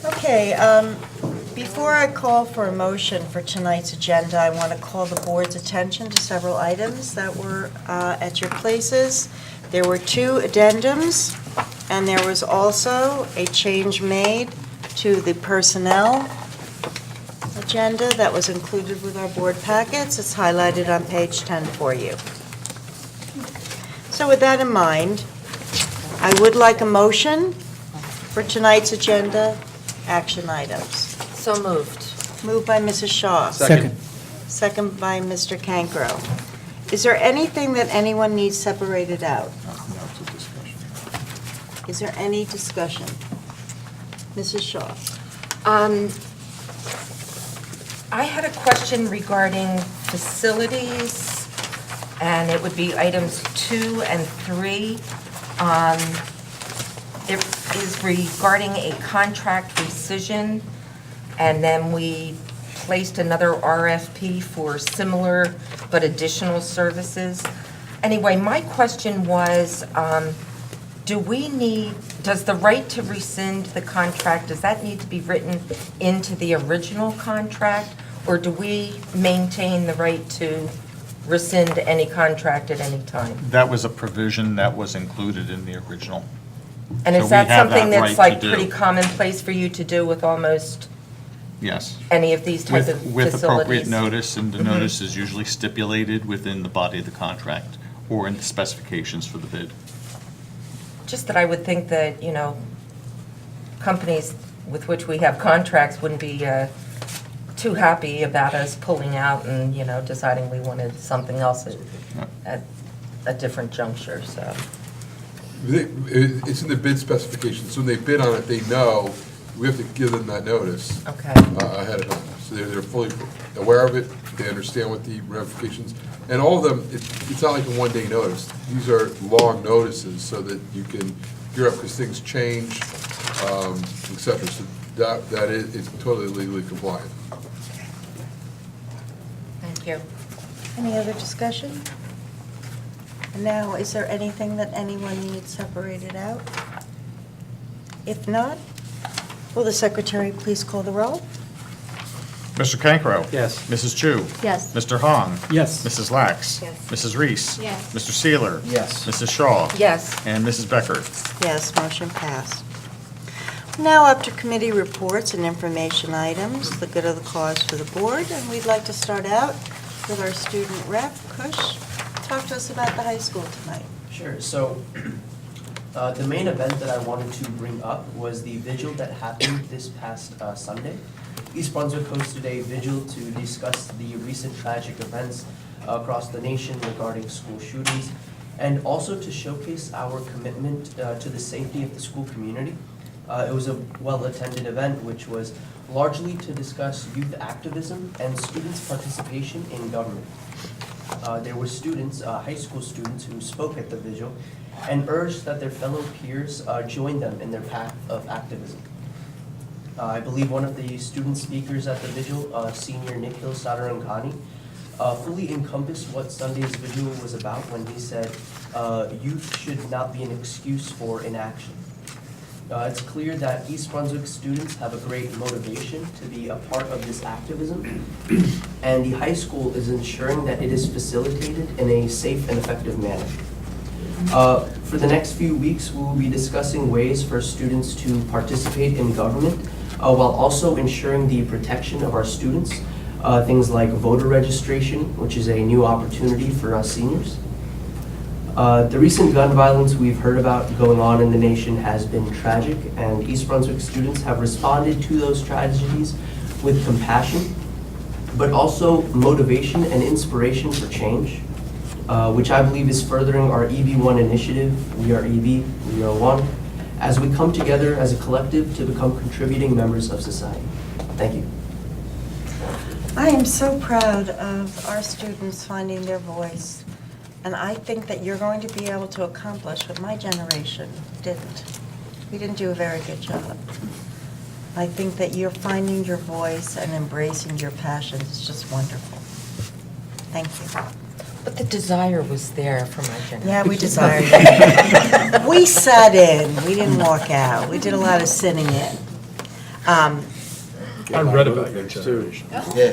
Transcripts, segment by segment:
Okay, before I call for a motion for tonight's agenda, I want to call the board's attention to several items that were at your places. There were 2 addendums, and there was also a change made to the personnel agenda that was included with our board packets. It's highlighted on page 10 for you. So with that in mind, I would like a motion for tonight's agenda action items. So moved. Moved by Mrs. Shaw. Second. Second by Mr. Cancro. Is there anything that anyone needs separated out? Is there any discussion? Mrs. Shaw. I had a question regarding facilities, and it would be items 2 and 3. It is regarding a contract rescission, and then we placed another RFP for similar but additional services. Anyway, my question was, does the right to rescind the contract, does that need to be written into the original contract, or do we maintain the right to rescind any contract at any time? That was a provision that was included in the original. And So is we that have something that that's right like to pretty do. commonplace for you to do with almost Yes. any of these type of facilities? With appropriate notice, and the notice is usually stipulated within the body of the contract or in the specifications for the bid. Just that I would think that, companies with which we have contracts wouldn't be too happy about us pulling out and, deciding we wanted something else at a different juncture, so. It's in the bid specifications, so when they bid on it, they know, we have to give them that notice Okay. Ahead of time. So they're fully aware of it, they understand what the ramifications, and all of them, it's not like a one-day notice. These are long notices so that you can gear up because things change, et cetera. So that is, it's totally legally compliant. Thank you. Any other discussion? Now, is there anything that anyone needs separated out? If not, will the secretary please call the roll? Mr. Cancro. Yes. Mrs. Chu. Yes. Mr. Hong. Yes. Mrs. Lax. Yes. Mrs. Reese. Yes. Mr. Seeler. Yes. Mrs. Shaw. Yes. And Mrs. Becker. Yes, motion passed. Now up to committee reports and information items, the good of the cause for the board, and we'd like to start out with our student rep, Kush. Talk to us about the high school tonight. Sure. So the main event that I wanted to bring up was the vigil that happened this past Sunday. East Brunswick hosted a vigil to discuss the recent tragic events across the nation regarding school shootings, and also to showcase our commitment to the safety of the school community. It was a well-attended event, which was largely to discuss youth activism and students' participation in government. There were students, high school students, who spoke at the vigil and urged that their fellow peers join them in their path of activism. I believe one of the student speakers at the vigil, senior Nikhil Sadarankani, fully encompassed what Sunday's vigil was about when he said, youth should not be an excuse for inaction. It's clear that East Brunswick students have a great motivation to be a part of this activism, and the high school is ensuring that it is facilitated in a safe and effective manner. For the next few weeks, we will be discussing ways for students to participate in government while also ensuring the protection of our students, things like voter registration, which is a new opportunity for us seniors. The recent gun violence we've heard about going on in the nation has been tragic, and East Brunswick students have responded to those tragedies with compassion, but also motivation and inspiration for change, which I believe is furthering our EB1 initiative, We Are EB, We Are One, as we come together as a collective to become contributing members of society. Thank you. I am so proud of our students finding their voice, and I think that you're going to be able to accomplish what my generation didn't. We didn't do a very good job. I think that you're finding your voice and embracing your passions is just wonderful. Thank you. But the desire was there for my generation. Yeah, we desired it. We sat in, we didn't walk out. We did a lot of sitting in. I read about your generation. Oh, They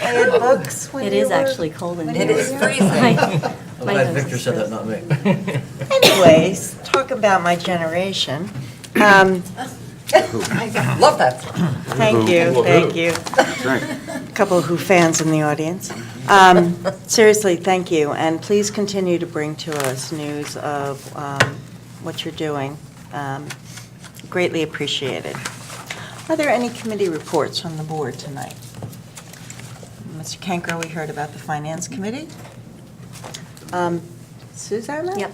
had books when It you is were- actually cold in when here. it is freezing. My I'm glad nose Victor is said that, frozen. not me. Anyways, talk about my generation. Love that song. Thank you, Who? thank you. A couple of Who fans in the audience. Seriously, thank you, and please continue to bring to us news of what you're doing. Greatly appreciated. Are there any committee reports from the board tonight? Mr. Kenker, we heard about the Finance Committee. Susanna? Yep.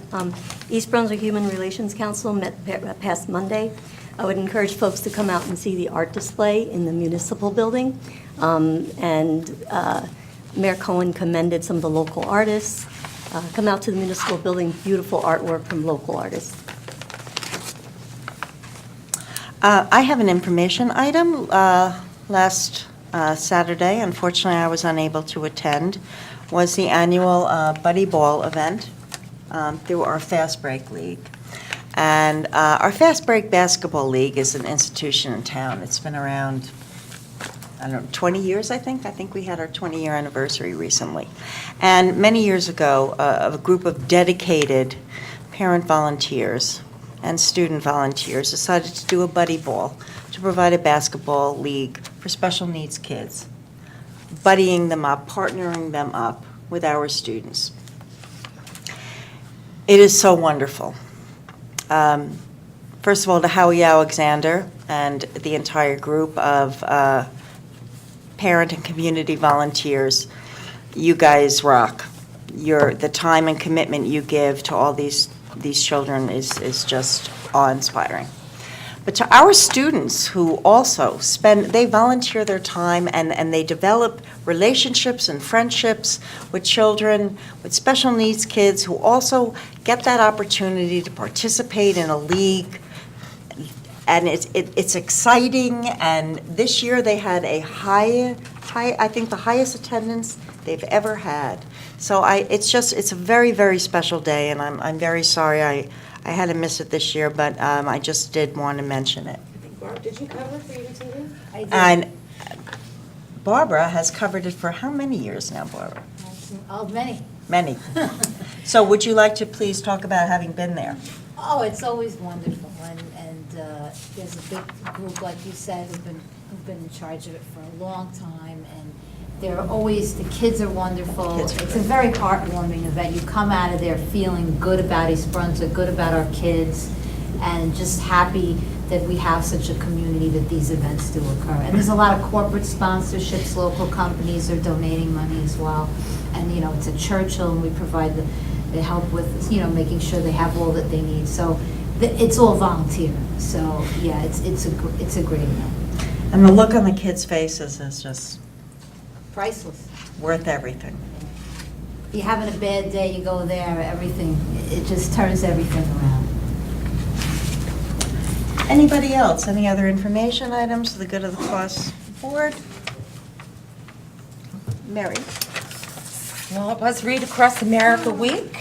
East Brunswick Human Relations Council met past Monday. I would encourage folks to come out and see the art display in the municipal building. And Mayor Cohen commended some of the local artists. Come out to the municipal building, beautiful artwork from local artists. I have an information item. Last Saturday, unfortunately, I was unable to attend, was the annual Buddy Ball event through our Fast Break League. And our Fast Break Basketball League is an institution in town. It's been around, I don't know, 20 years, I think. I think we had our 20-year anniversary recently. And many years ago, a group of dedicated parent volunteers and student volunteers decided to do a buddy ball to provide a basketball league for special needs kids, buddying them up, partnering them up with our students. It is so wonderful. First of all, to Howie Alexander and the entire group of parent and community volunteers, you guys rock. The time and commitment you give to all these children is just awe-inspiring. But to our students who also they volunteer their time and they develop relationships and friendships with children, with special needs kids who also get that opportunity to participate in a league. And it's exciting, and this year they had a high, I think the highest attendance they've ever had. So it's a very, very special day, and I'm very sorry I had to miss it this year, but I just did want to mention it. Did you cover for UTV? I did. And Barbara has covered it for how many years now, Barbara? Oh, many. Many. So would you like to please talk about having been there? Oh, it's always wonderful, and there's a big group, like you said, who've been in charge of it for a long time, and the kids are wonderful. Kids are It's great. a very heartwarming event. You come out of there feeling good about East Brunswick, good about our kids, and just happy that we have such a community that these events do occur. And there's a lot of corporate sponsorships, local companies are donating money as well. And, it's at Churchill, and we provide the help with, making sure they have all that they need. So it's all volunteer. So, yeah, it's a great event. And the look on the kids' faces is just Priceless. worth everything. If you're having a bad day, you go there, it just turns everything around. Anybody else? Any other information items for the good of the cause board? Mary? Well, it was Read Across America Week,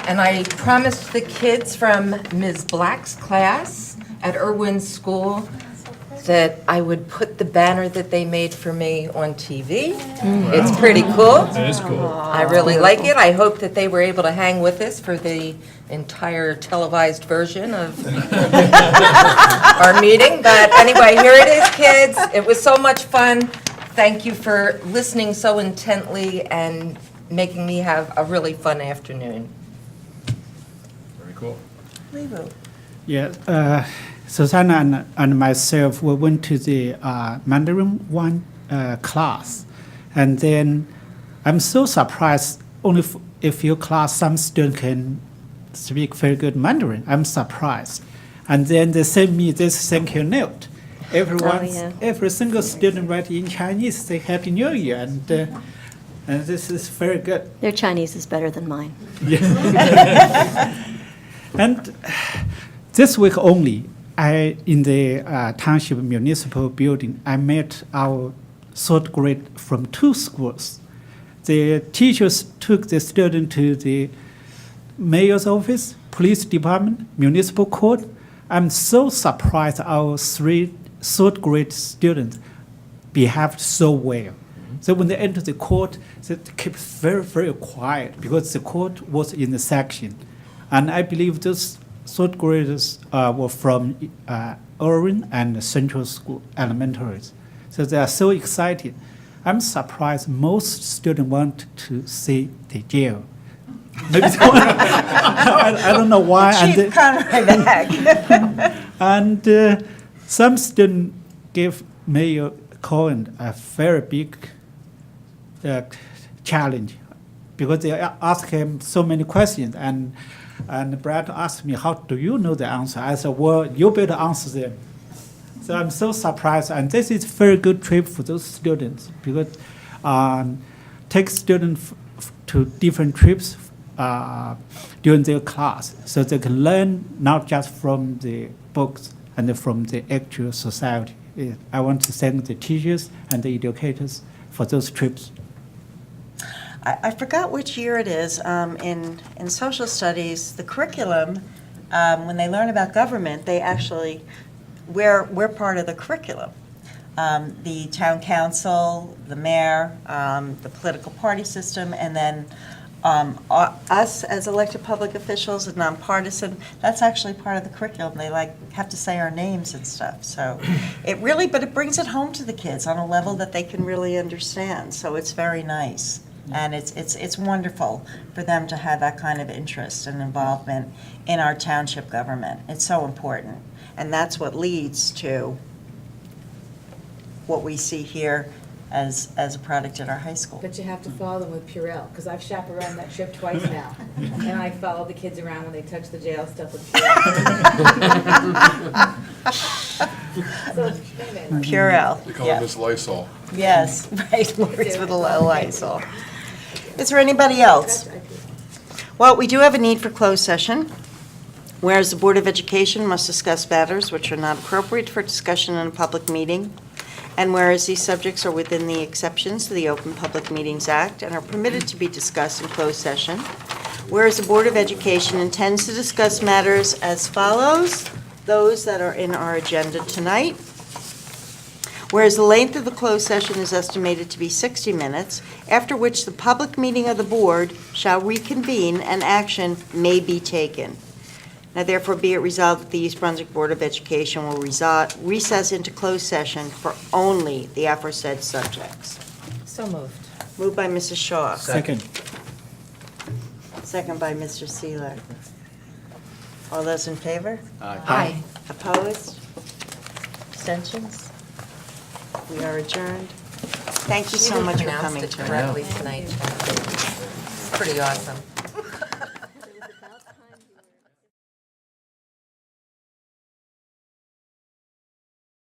and I promised the kids from Ms. Black's class at Irwin School that I would put the banner that they made for me on TV. It's pretty cool. That is cool. I really like it. I hope that they were able to hang with us for the entire televised version of our meeting. But anyway, here it is, kids. It was so much fun. Thank you for listening so intently and making me have a really fun afternoon. Very cool. Levo. Yeah, Susanna and myself, we went to the Mandarin 1 class. And then I'm so surprised, only a few class, some students can speak very good Mandarin. I'm surprised. And then they sent me this thank you note. Every single student write in Chinese, say Happy New Year, and this is very good. Their Chinese is better than mine. And this week only, in the township municipal building, I met our third grade from 2 schools. The teachers took the student to the mayor's office, police department, municipal court. I'm so surprised our 3 third grade students behaved so well. So when they entered the court, they kept very, very quiet because the court was in the section. And I believe those third graders were from Irving and Central School Elementaries. So they are so excited. I'm surprised most students want to see the jail. Maybe they want, I don't know why. Chief Conrad back. And some students gave Mayor Cohen a very big challenge because they asked him so many questions. And Brad asked me, how do you know the answer? I said, well, you better answer them. So I'm so surprised. And this is a very good trip for those students because take students to different trips during their class so they can learn not just from the books and from the actual society. I want to thank the teachers and the educators for those trips. I forgot which year it is. In social studies, the curriculum, when they learn about government, they actually, we're part of the curriculum. The town council, the mayor, the political party system, and then us as elected public officials and nonpartisan, that's actually part of the curriculum. They have to say our names and stuff. So it brings it home to the kids on a level that they can really understand. So it's very nice. And it's wonderful for them to have that kind of interest and involvement in our township government. It's so important. And that's what leads to what we see here as a product at our high school. But you have to follow them with Purell, because I've chaperoned that trip twice now. And I follow the kids around when they touch the jail stuff with Purell. So, anyway. Purell, They call yeah. it Miss Lysol. Yes, right, words with a low Lysol. Is there anybody else? Well, we do have a need for closed session. Whereas the Board of Education must discuss matters which are not appropriate for discussion in a public meeting, and whereas these subjects are within the exceptions to the Open Public Meetings Act and are permitted to be discussed in closed session, whereas the Board of Education intends to discuss matters as follows, those that are in our agenda tonight. Whereas the length of the closed session is estimated to be 60 minutes, after which the public meeting of the board shall reconvene and action may be taken. Now therefore be it resolved that the East Brunswick Board of Education will recess into closed session for only the aforesaid subjects. So moved. Moved by Mrs. Shaw. Second. Second by Mr. Seeler. All those in favor? Aye. Opposed? Abstentions? We are adjourned. Thank you so much for coming pronounced it tonight. correctly tonight. It's pretty awesome.